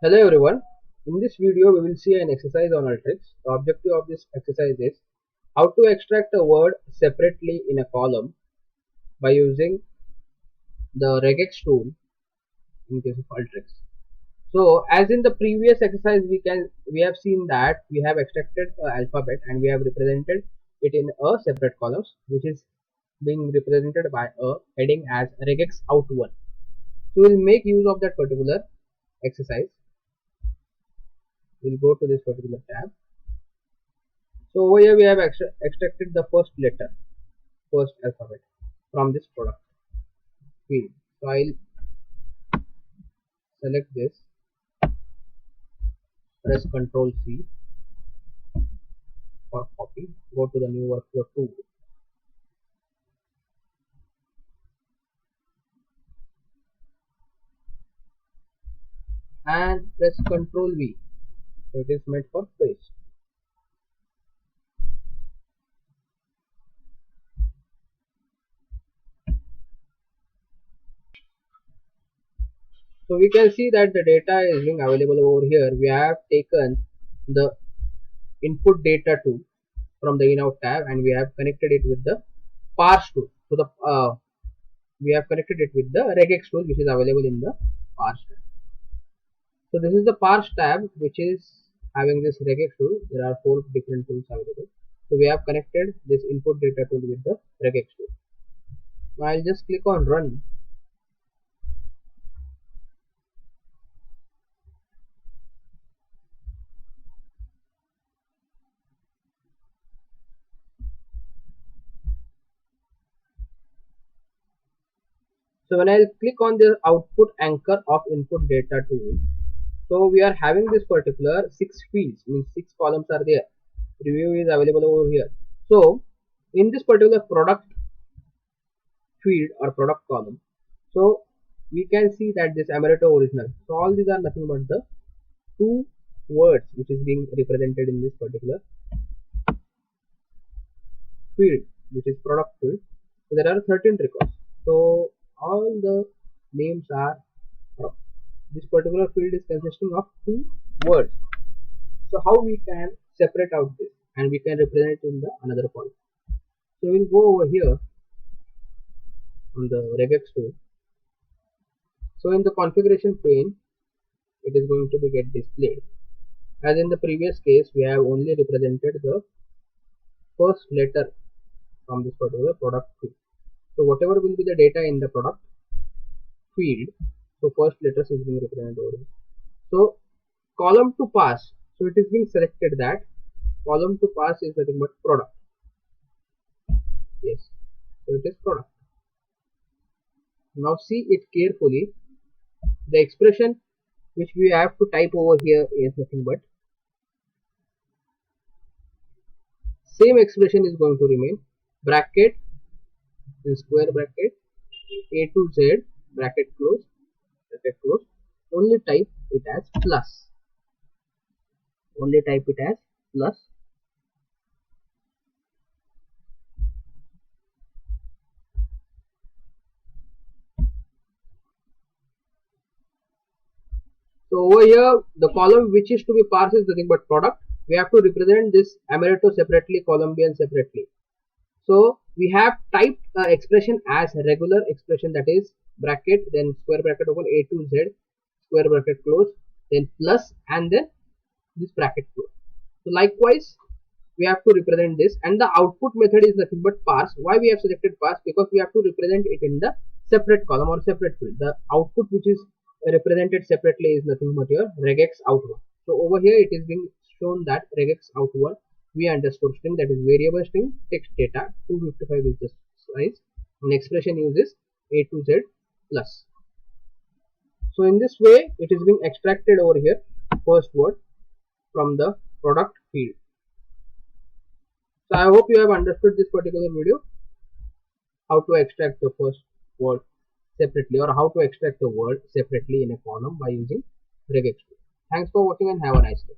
Hello everyone. In this video we will see an exercise on Alteryx. The objective of this exercise is how to extract a word separately in a column by using the regex tool in case of Alteryx. So as in the previous exercise we have seen that we have extracted an alphabet and we have represented it in a separate columns which is being represented by a heading as regex out1. So we will make use of that particular exercise. We'll go to this particular tab. So over here we have extracted the first letter, first alphabet from this product field. So I'll select this, press Ctrl C for copy, go to the new workflow tool. And press Ctrl V. So it is meant for paste. So we can see that the data is being available over here. We have taken the input data tool from the in out tab and we have connected it with the parse tool. So we have connected it with the regex tool which is available in the parse tab. So this is the parse tab which is having this regex tool. There are 4 different tools available. So we have connected this input data tool with the regex tool. Now I'll just click on run. So when I click on the output anchor of input data tool, so we are having this particular 6 fields, means 6 columns are there. Preview is available over here. So in this particular product field or product column, so we can see that this amaretto original. So all these are nothing but the 2 words which is being represented in this particular field, which is product field. So there are 13 records. So all the names are from this particular field is consisting of 2 words. So how we can separate out this and we can represent it in the another column. So we'll go over here on the regex tool. So in the configuration pane, it is going to be get displayed. As in the previous case, we have only represented the first letter from this particular product field. So whatever will be the data in the product field, so first letters is being represented over here. So column to pass, so it is being selected that column to pass is nothing but product. Yes, so it is product. Now see it carefully. The expression which we have to type over here is nothing but same expression is going to remain, bracket in square bracket a to z bracket close, only type it as plus, only type it as plus. So over here the column which is to be parsed is nothing but product. We have to represent this amaretto separately, Colombian separately. So we have typed expression as a regular expression, that is bracket, then square bracket open a to z, square bracket close, then plus, and then this bracket close. So likewise we have to represent this, and the output method is nothing but parse. Why we have selected parse? Because we have to represent it in the separate column or separate field. The output which is represented separately is nothing but your regex out1. So over here it is being shown that regex out1 v underscore string, that is variable string text data 255 is the size, and expression uses a to z plus. So in this way it is being extracted over here first word from the product field. So I hope you have understood this particular video, how to extract the first word separately or how to extract the word separately in a column by using regex tool. Thanks for watching and have a nice day.